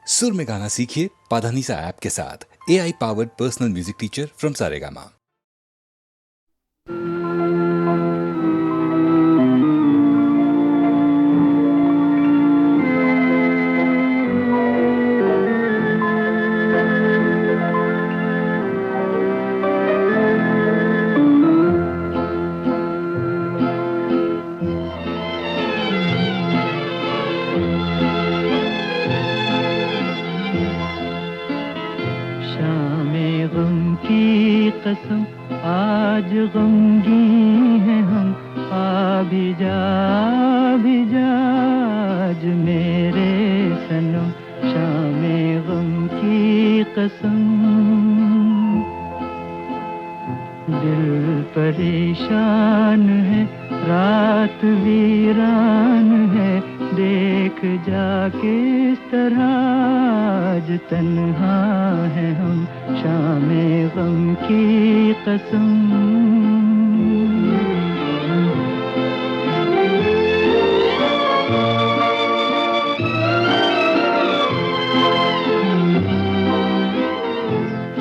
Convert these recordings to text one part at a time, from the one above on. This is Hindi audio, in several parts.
सुर में गाना सीखिए पाधानीसा ऐप के साथ। AI powered personal music teacher from Saregama. कसम आज गमगी हैं हम, आ भी जा आज मेरे सनम, शामे गम की कसम। दिल परेशान है, रात वीरान है, देख जा किस तरह आज तन्हा है हम, शामे गम की कसम।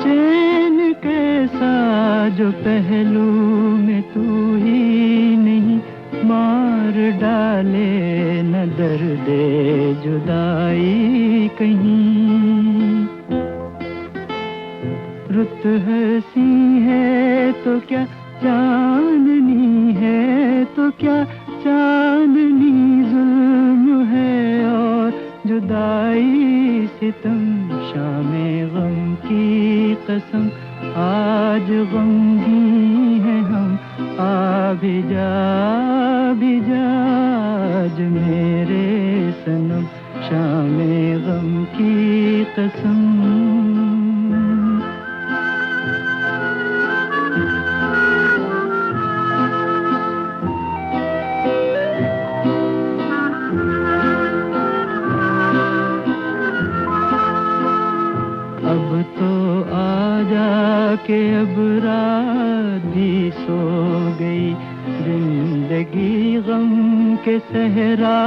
चैन कैसा जो पहलू में तू ही नहीं, मार डाले न दर्दे जुदाई कहीं। रुत हंसी है तो क्या चांदनी है तो क्या, चांदनी जुल्म है और जुदाई सितम, शामे गम की कसम आज गमगी हैं हम, आ भी जा आज मेरे सनम, शामे गम की कसम। अब तो आ जा के अब रात भी सो गई, जिंदगी गम के सहरा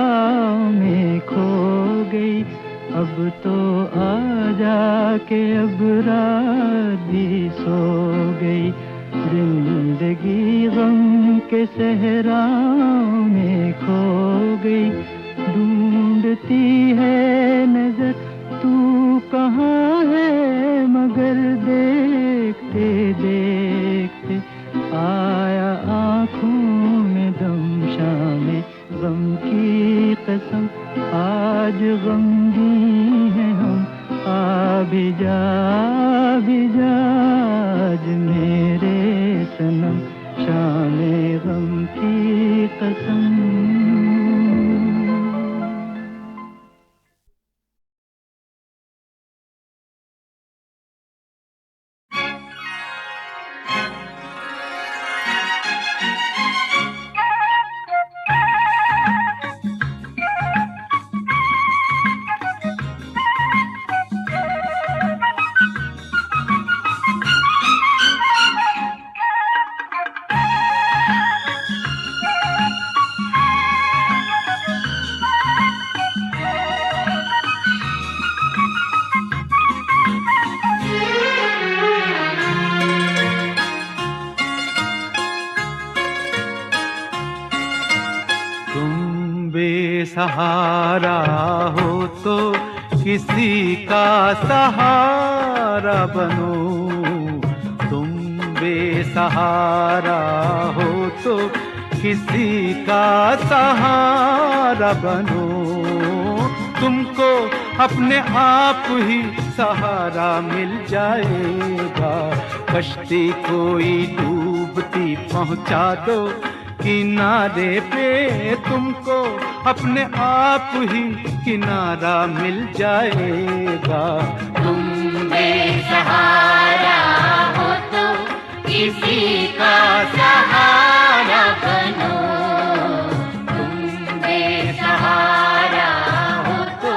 में खो गई। अब तो आ जा के अब रात भी सो गई, जिंदगी गम के सहरा में खो गई। ढूंढती है नजर तू कहाँ है, मगर देखते देखते आया आँखों में दम, शामे गम की कसम आज गमगी हैं हम, आ भी जा आज मेरे सनम, शामे गम की कसम। सहारा हो तो किसी का सहारा बनो, तुम बेसहारा हो तो किसी का सहारा बनो। तुमको अपने आप ही सहारा मिल जाएगा, कश्ती कोई डूबती पहुंचा दो किनारे पे, तुमको अपने आप ही किनारा मिल जाएगा। तुम बेसहारा हो तो किसी का सहारा बनो, तुम बेसहारा हो तो।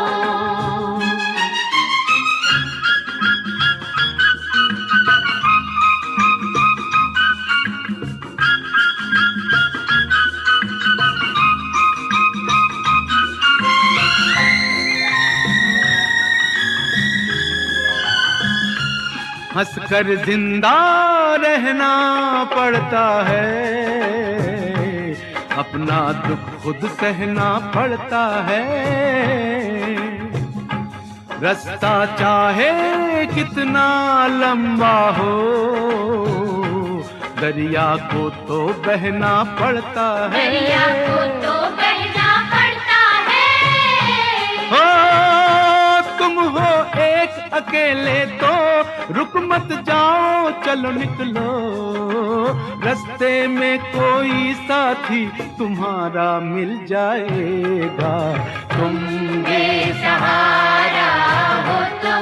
हंसकर जिंदा रहना पड़ता है, अपना दुख खुद सहना पड़ता है। रास्ता चाहे कितना लंबा हो, दरिया को तो बहना पड़ता है। दरिया को तो बहना पड़ता है। हो तुम हो एक अकेले तो रुक मत जाओ, चलो निकलो, रास्ते में कोई साथी तुम्हारा मिल जाएगा। तुम बेसहारा हो तो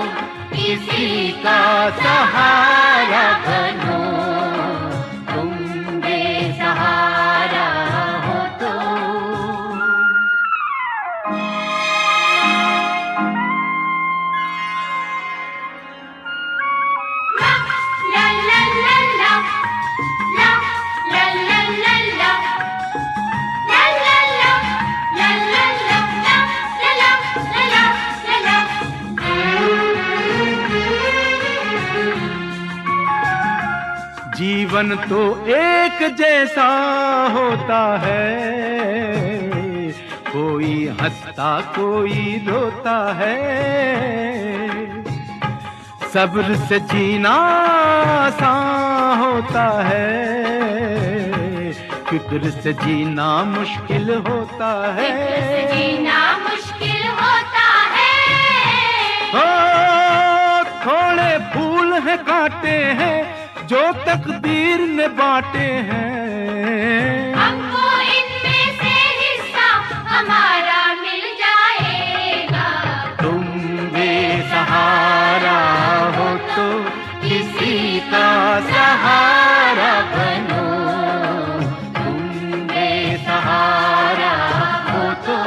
किसी का सहारा बनो। तुम बेसहारा हो तो ला ला ला ला ला ला ला ला ला ला ला ला ला ला ला ला ला। जीवन तो एक जैसा होता है, कोई हंसता कोई रोता है। सब्र से जीना आसान होता है, फिक्र से जीना मुश्किल होता है। जीना मुश्किल होता है। हो थोड़े फूल हैं कांटे हैं जो तकदीर ने बांटे हैं। हमको इनमें से हिस्सा हमारा मिल जाएगा। तुम बेसहारा हो तो किसी का सहारा बनो। तुम बेसहारा हो तो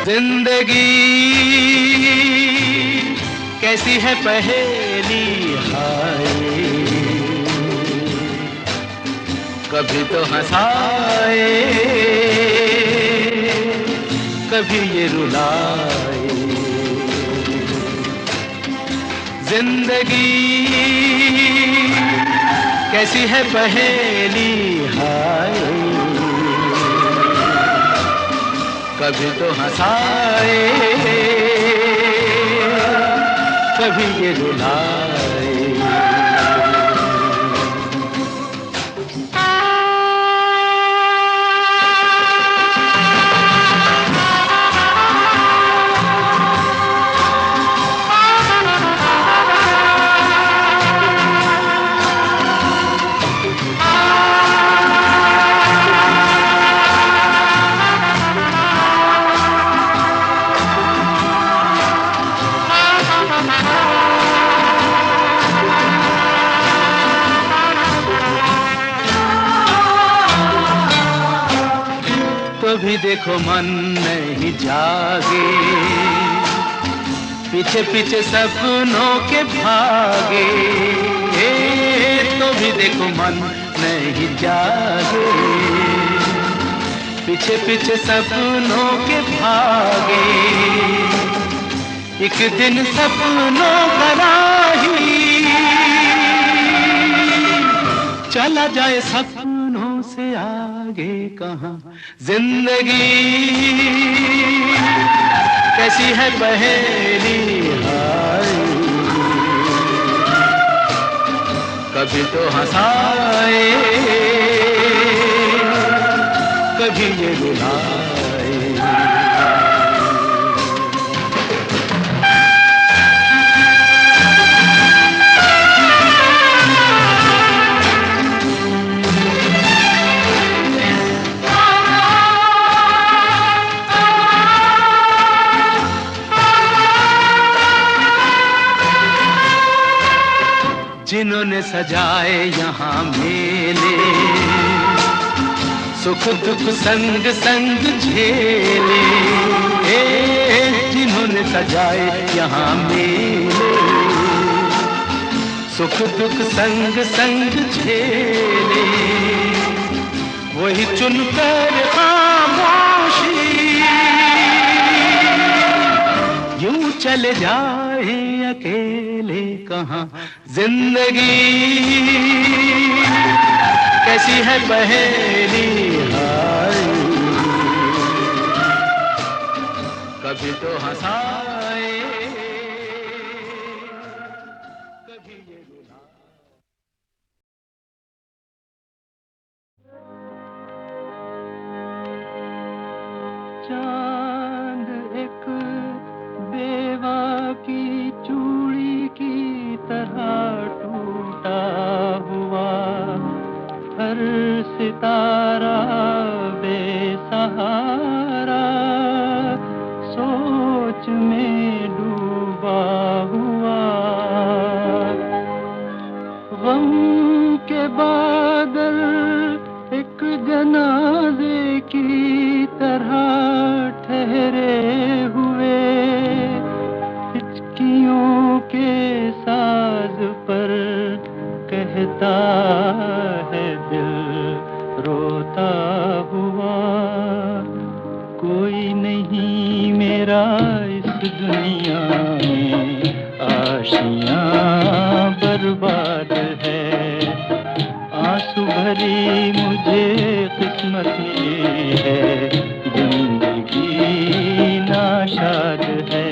जिंदगी कैसी है पहेली हाय, कभी तो हंसाए कभी ये रुलाए। जिंदगी कैसी है पहेली हाय, कभी तो हंसाए कभी ये रुलाए। भी देखो मन नहीं जागे, पीछे पीछे सपनों के भागे। तो भी देखो मन नहीं जागे, पीछे पीछे सपनों के भागे। एक दिन सपनों का राही चला जाए सपनों से आगे कहाँ। जिंदगी कैसी है पहेली हाय, कभी तो हंसाए कभी ये रुलाए। जिन्होंने सजाए यहाँ मेले, सुख दुख संग संग झेले, जिन्होंने सजाए यहाँ मेले। सुख दुख संग संग झेले, वही चुनकर खामोशी यूं चले जाए अकेले कहाँ। जिंदगी कैसी है पहेली हाय, कभी तो हंसाए कभी ये रुलाए। चांद एक बेवा की चूड़ी की तरह टूटा हुआ, हर सितारा बेसहारा सोच में डूबा हुआ। गम के बादल एक जनाजे की तरह ठहरे हुए, हिचकियों के साज पर कहता है दिल रोता हुआ। कोई नहीं मेरा इस दुनिया में, आशियाँ बर्बाद है। आंसू भरी मुझे किस्मत मिली है, जिंदगी नाशाद है।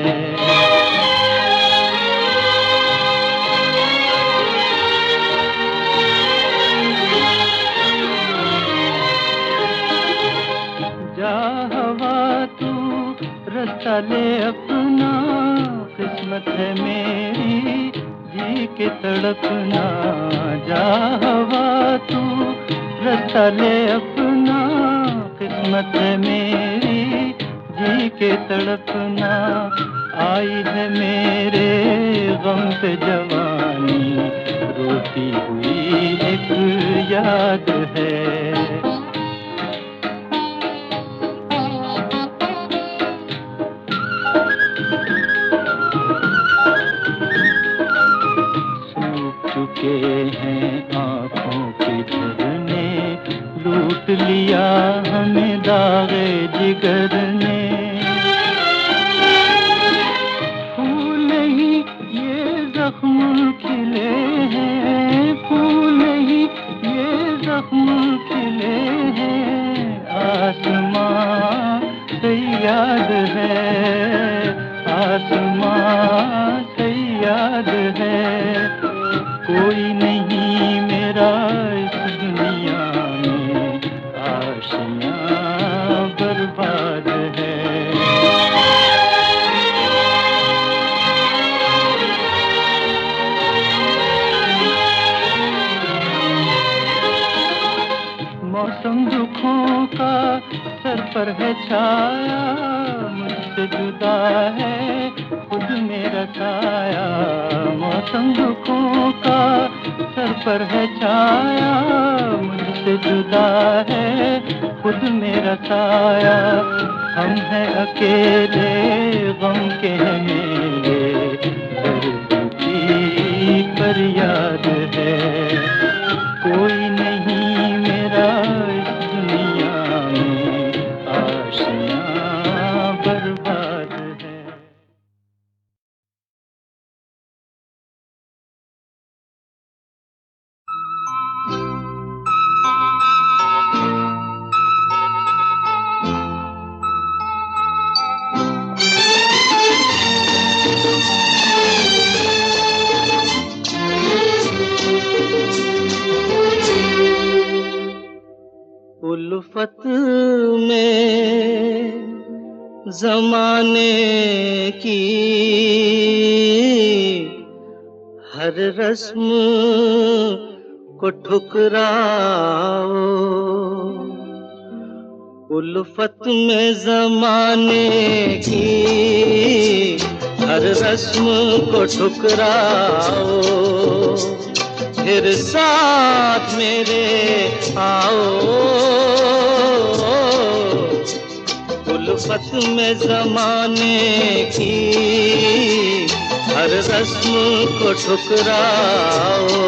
रास्ता ले अपना, किस्मत है मेरी जी के तड़पना। जा हवा तू रास्ता ले अपना, किस्मत है मेरी जी के तड़पना। आई है मेरे गम पे जवानी, रोती हुई एक याद है। हैं आँखों के झरने, लूट लिया हमें दागे जिगर ने। फूल नहीं ये जख्म खिले हैं, फूल नहीं ये जख्म खिले हैं। आसमां से याद है, आसमां से याद है। कोई नहीं मेरा इस दुनिया में, आशियाँ बर्बाद है। मौसम दुखों का सर पर है छाया, मुझसे जुदा है खुद मेरा साया। मौसम दुखों का सर पर है छाया, मुझसे जुदा है खुद मेरा साया। हम हैं अकेले गम के हैं मेरे, दर्द की फरियाद है। कोई नहीं मेरा इस दुनिया में, आशियाँ बर्बाद है। उल्फत में ज़माने की हर रस्म को ठुकराओ। उल्फत में ज़माने की हर रस्म को ठुकराओ। फिर साथ मेरे आओ, उल्फत में ज़माने की हर रस्म को ठुकराओ।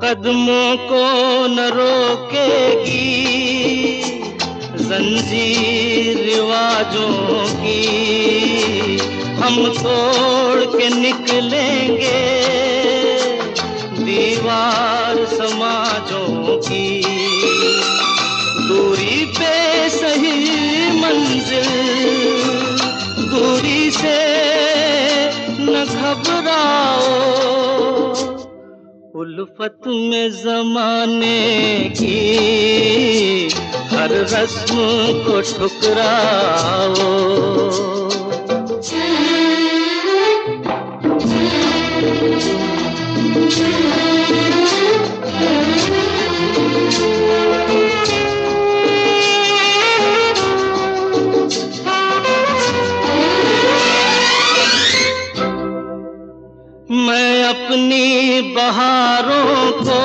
कदमों को न रोकेगी जंजीर रिवाजों की, हम तोड़ के निकलेंगे दीवार समाजों की। दूरी पे सही मंजिल, दूरी से न घबराओ। उल्फत में ज़माने की हर रस्म को ठुकराओ। मैं अपनी बहारों को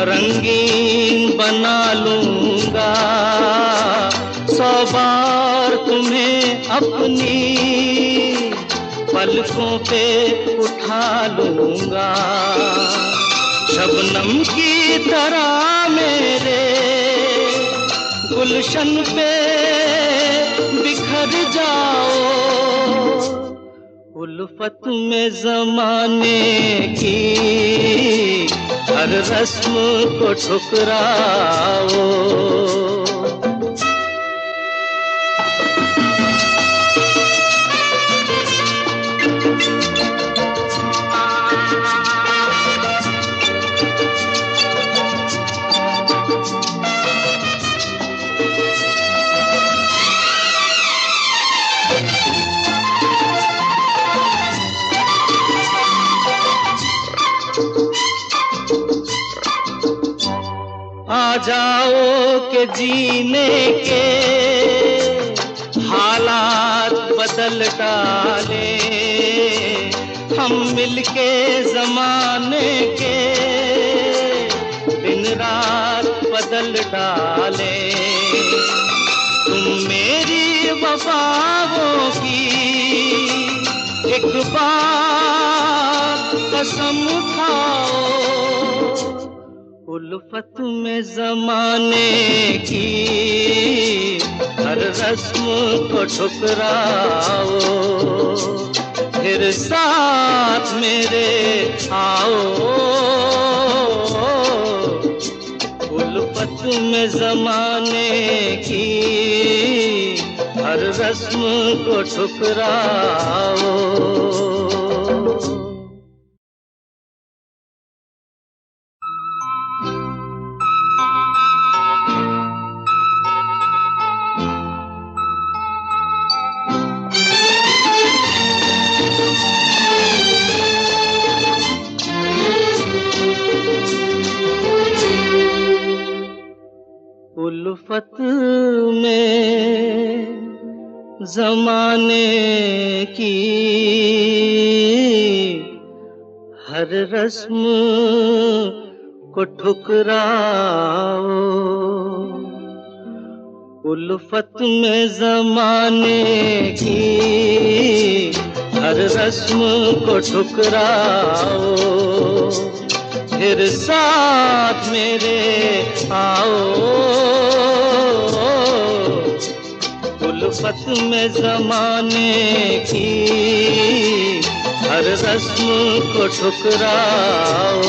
रंगीन बना लूंगा, 100 बार तुम्हें अपनी पलकों पे उठा लूंगा। शबनम की तरह मेरे गुलशन पे बिखर जाओ। उल्फत में ज़माने की हर रस्म को ठुकराओ। आ जाओ के जीने के हालात बदल डाले, हम मिलके ज़माने के दिन रात बदल डाले। तुम मेरी वफाओं की एक बार कसम खाओ। उल्फत में ज़माने की हर रस्म को ठुकराओ। फिर साथ मेरे आओ। उल्फत में ज़माने की हर रस्म को ठुकराओ। उल्फत में ज़माने की हर रस्म को ठुकराओ। उल्फत में ज़माने की हर रस्म को ठुकराओ। फिर साथ मेरे आओ। उल्फत में ज़माने की हर रस्म को ठुकराओ।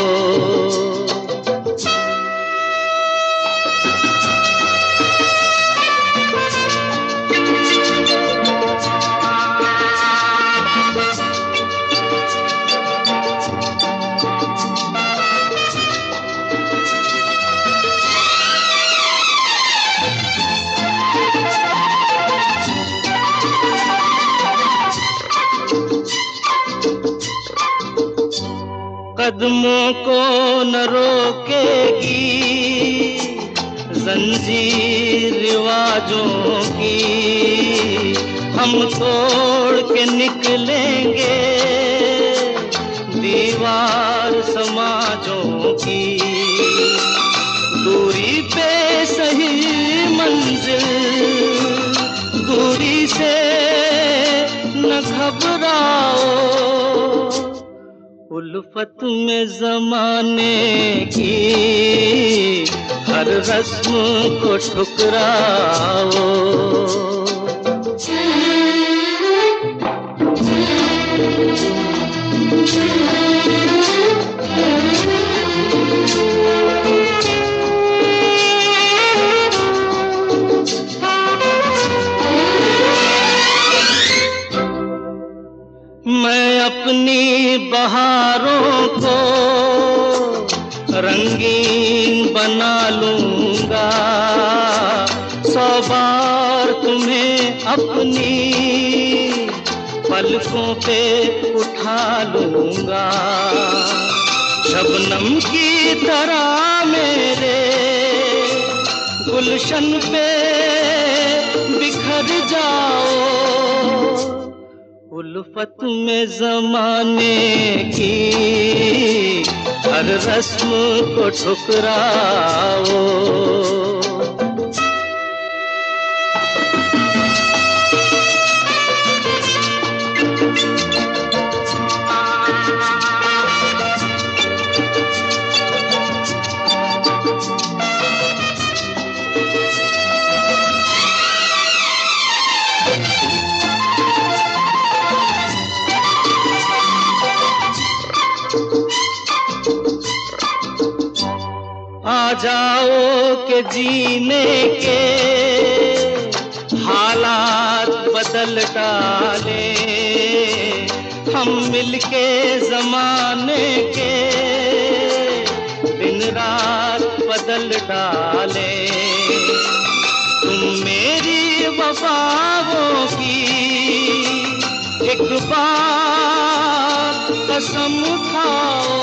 कदमों को न रोकेगी जंजीर रिवाजों की। हम तोड़ के निकलेंगे दीवार समाजों की। दूरी पे सही मंजिल, दूरी से न घबराओ। उल्फत में ज़माने की हर रस्म को ठुकराओ। मैं अपनी बहारों को रंगीन बना लूंगा, 100 बार तुम्हें अपनी पलकों पे उठा लूंगा। शबनम की तरह मेरे गुलशन पे बिखर जाओ। उल्फत में ज़माने की हर रस्म को ठुकराओ। आ जाओ के जीने के हालात बदल डाले, हम मिलके ज़माने के दिन रात बदल डाले। तुम मेरी वफाओं की एक बार कसम खाओ।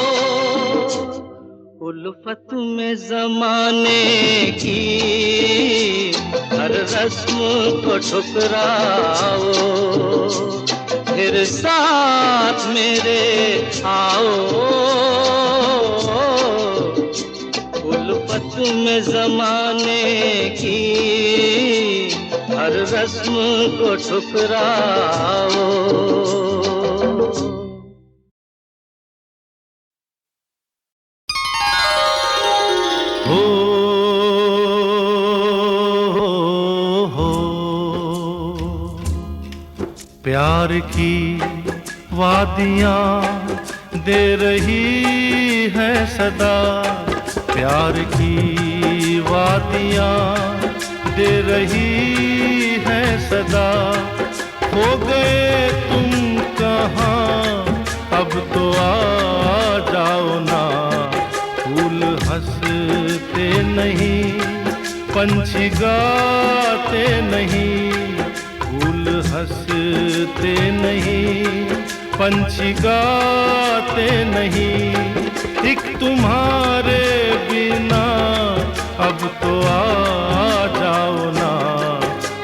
उल्फत में ज़माने की हर रस्म को ठुकराओ। फिर साथ मेरे आओ। उल्फत में ज़माने की हर रस्म को ठुकराओ। प्यार की वादियाँ दे रही है सदा, प्यार की वादियाँ दे रही है सदा। हो गए तुम कहाँ अब तो आ जाओ ना। फूल हंसते नहीं, पंछी गाते नहीं, फूल हंसते नहीं, पंछी गाते नहीं। एक तुम्हारे बिना अब तो आ जाओ ना।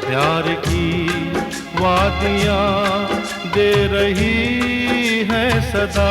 प्यार की वादियाँ दे रही है सदा।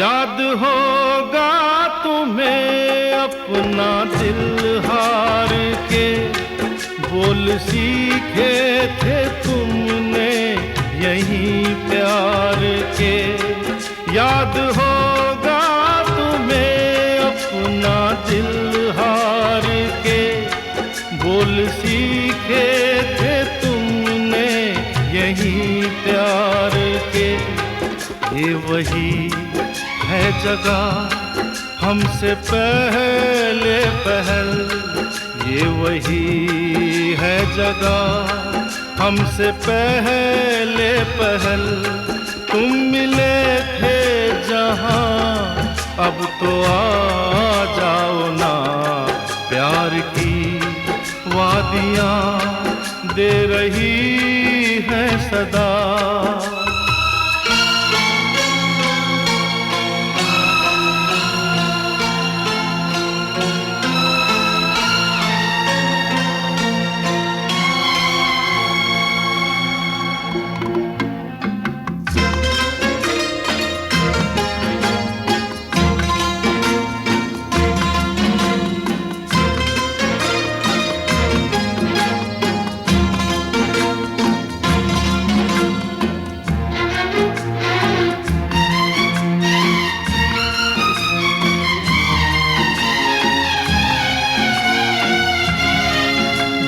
याद होगा तुम्हें अपना दिल हार के, बोल सीखे थे तुमने यहीं प्यार के। याद होगा तुम्हें अपना दिल हार के, बोल सीखे थे तुमने यहीं प्यार के। ये वही है जगह हमसे पहले पहल, ये वही है जगह हमसे पहले पहल। तुम मिले थे जहां, अब तो आ जाओ ना। प्यार की वादियां दे रही है सदा।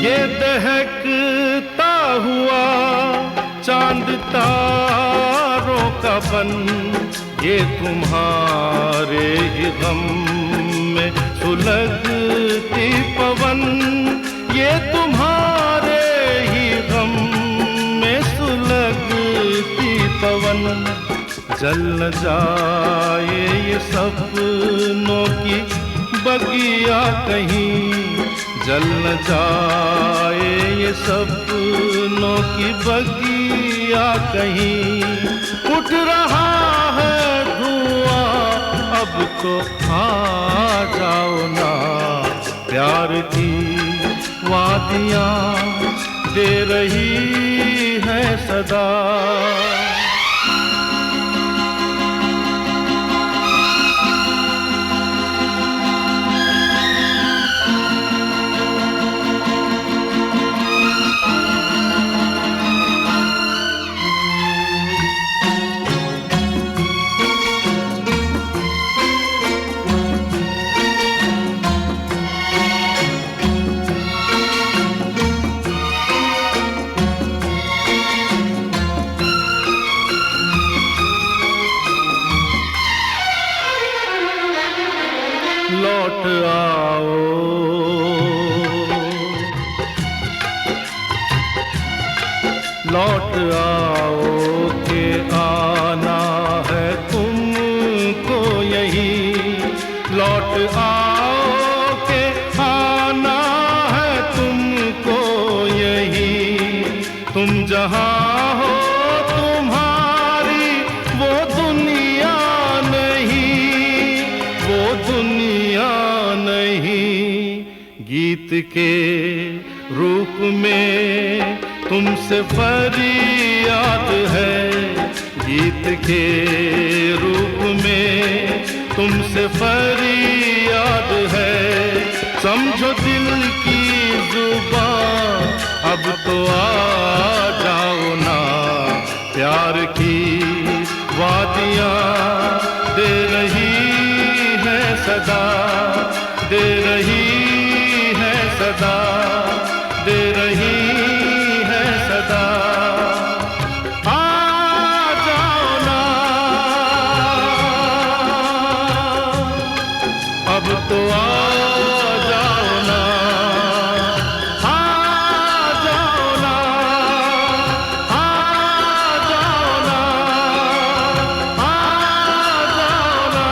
ये दहकता हुआ चांद तारों का बन, ये तुम्हारे ही गम में सुलगती पवन, ये तुम्हारे ही गम में सुलगती पवन। जल न जाए ये सपनों की बगिया कहीं, जल न जाए ये सपनों की बगिया कहीं। उठ रहा है धुआं, अब तो आ जाओ ना। प्यार की वादियां दे रही है सदा। लौट आओ, लौट आओ के आना है तुमको यहीं। लौट आओ के आना है तुमको यहीं। तुम जहाँ हो तुम्हारी वो दुनिया नहीं, वो दुनिया नहीं। गीत के रूप में तुमसे फरियाद है, गीत के रूप में तुमसे फरियाद है। समझो दिल की जुबान, अब तो आ जाओ ना। प्यार की वादियां दे रही है सदा, दे रही है सदा, दे रही है सदा। आ जाओ ना, अब तो आ जाओ ना। आ जाओ ना, आ जाओ ना, आ जाओ ना।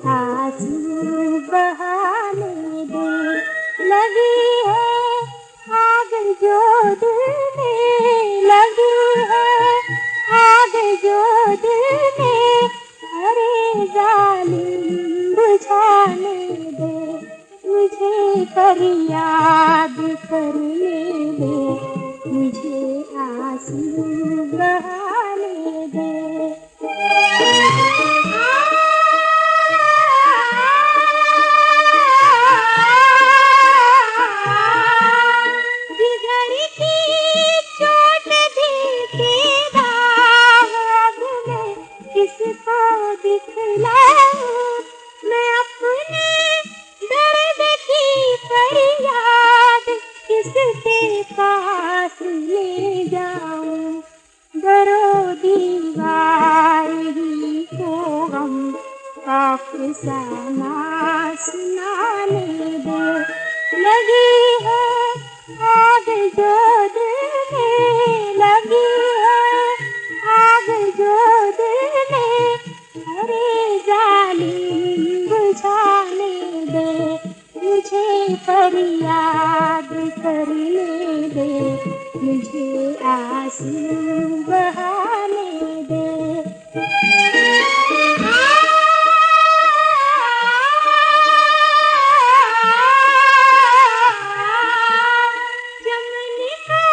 आंसू बहाने दे। लगी है आग जो दिल में, लगी है आग जो दिल में, अरे जालिम बुझाने दे। मुझे फरियाद करने दे, मुझे आंसू बहाने दे। जिगर की चोट दिल के दाग, अब मैं किसको दिखलाऊं? मैं अपने दर्द की फरियाद किसके पास ले जाऊं? दरो दीवार ही को गम का अफसाना सुनाने दे। लगी है आग जो दिल में, लगी है आग जो दिल में, अरे जालिम बुझाने दे। मुझे फरियाद करने दे, मुझे आंसू बहाने दे। चमन का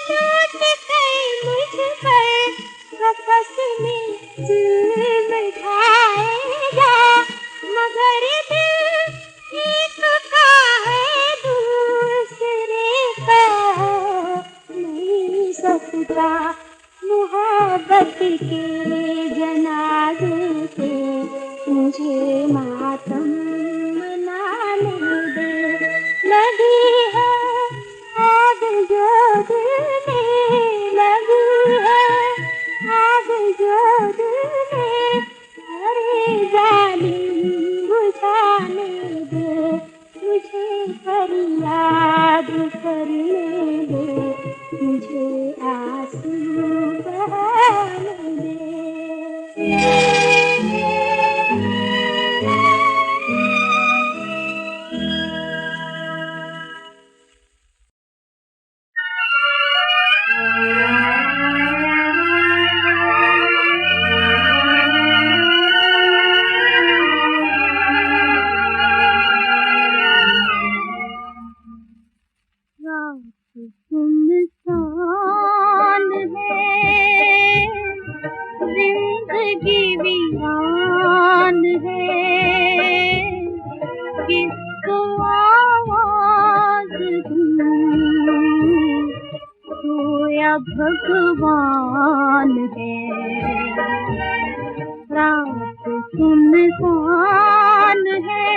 लूट कर मुझ पर कपस में जुल्म ढाएगा, मगर दिल एक का है दूसरे का नहीं सकता। मोहब्बत के जनाजे पे मुझे मातम मनाने दे। लगी है आग जो दिल में, लगी है आग जो दिल में, अरे जालिम बुझाने दे। मुझे फरियाद करने दे, मुझे आंसू बहाने दे। सुनसान है, जिंदगी वीरान है, किसको आवाज दूं, सोया भगवान है। रात सुनसान है,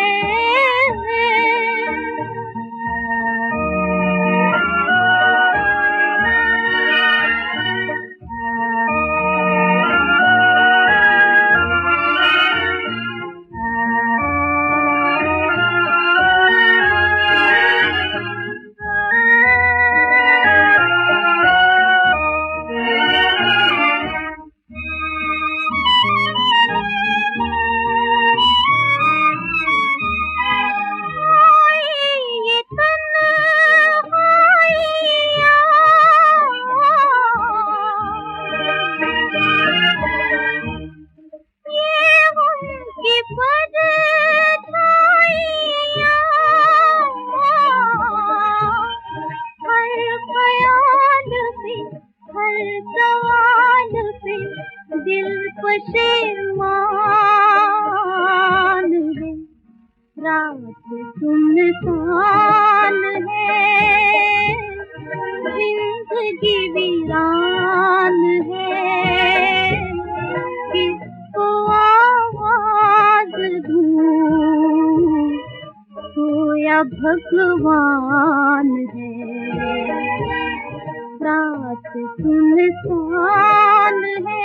सुनसान है, जिंदगी वीरान है, किसको आवाज दूं, सोया भगवान है। रात सुनसान है।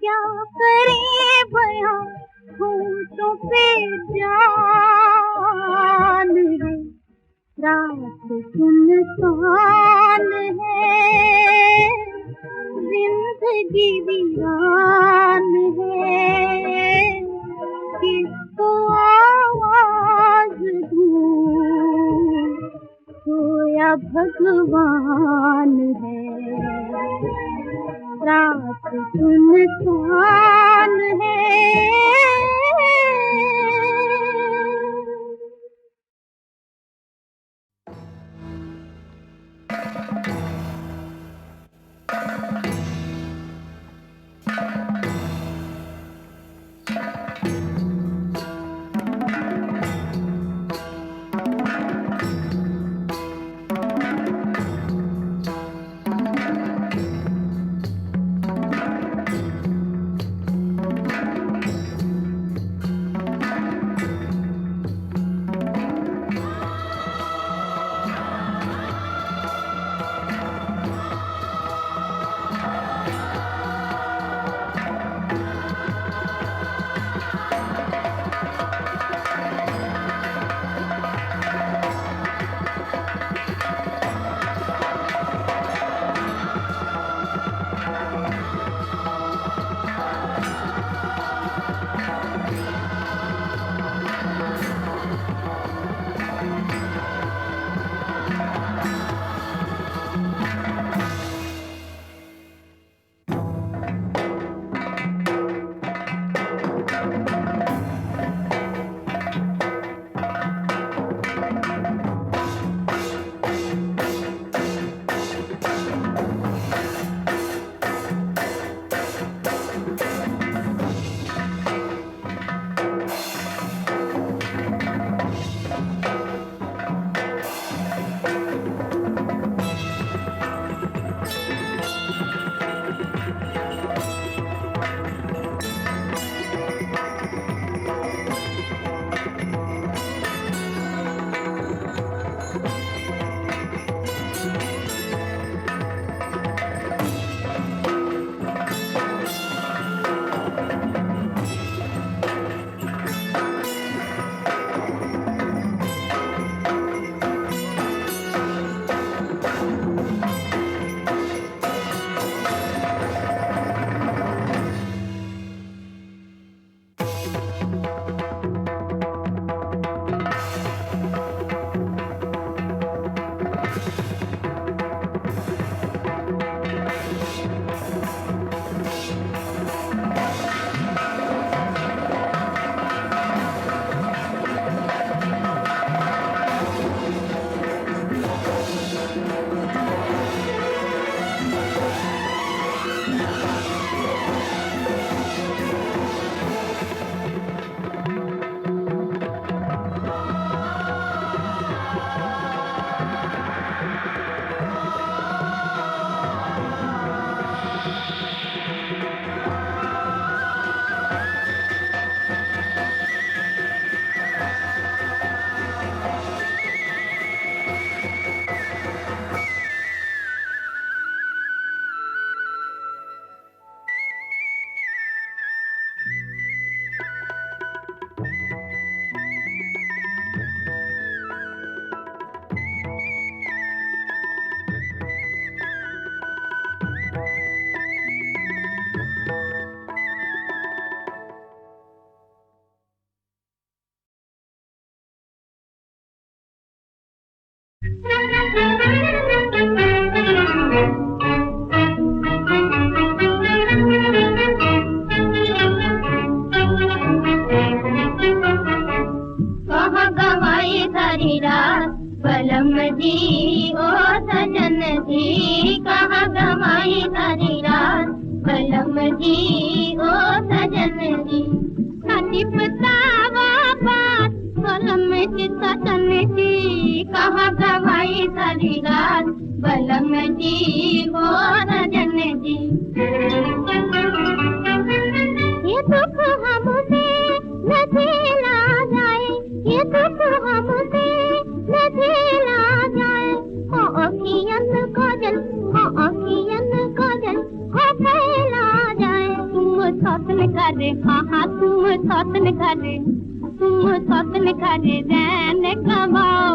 क्या करे बयां होठों पे जान है, रात सुनसान है, जिंदगी वीरान है, किसको आवाज दूं, सोया भगवान है, रात सुनसान है। बलम जी ओ सजन जी कहाँ गवाई सारी रात, बलम जी ओ सजन जी बतावा बात, बलम जी सजन जी कहाँ गवाई सारी रात, बलम जी ओ सजन जी। ये दुख हमसे न झेला जाए, ये दुख हमसे न झेला जाए, हो अखियन काजल, हो अखियन काजल, हो फैला जाए। तुम सौतन करे, हाँ हाँ तुम सौतन करे, तुम सौतन करे रहने कमाओ,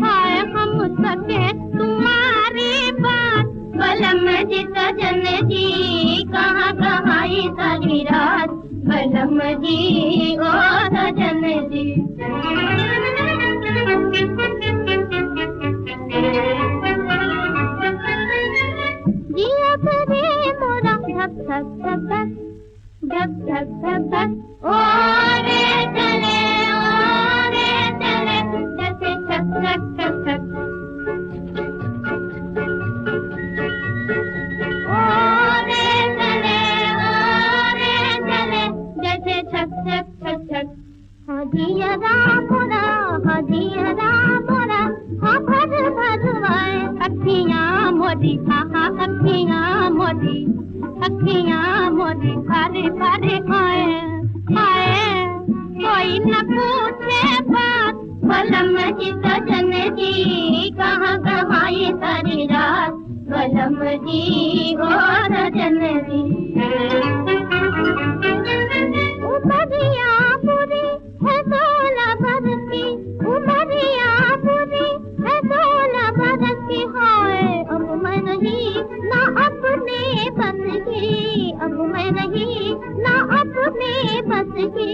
हाय हम सके तुम्हारी बात। बलम जी सजन जी कहाँ कहाँ सारी रात, बलम जी ओ सजन जी। जिया करे मोरा धक धक धक धक धक धक धक, ओ रे चले जैसे ठक ठक ठक ठक, ओ रे चले जैसे ठक ठक ठक ठक। हाँ जिया मोरा, हाँ जिया मोरा, हाँ भर भरवाए अखियाँ मोरी, हाँ हाँ अखियाँ मोरी, अखियाँ मोरी भारे भारे आए आए, कोई न पूछे बात। बलम जी सजन जी कहाँ कहाँ ये सारी रात, बलम जी हो सजन जी। उमरिया पूरी है 16 बरस की, उमरिया पूरी है 16 बरस की, हाय अब मैं नहीं ना अपने बस की, अब मैं नहीं ना अपने बस की।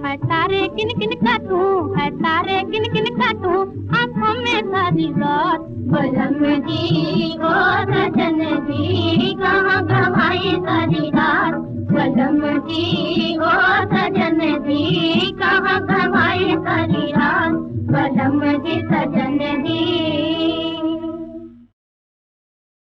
है तारे किन किन काटूं, है तारे किन किन काटूं, आँखों में सारी रात। बलम जी ओ सजन जी कहाँ कहाँ सारी रात, बलम जी ओ सजन जी कहाँ कहाँ सारी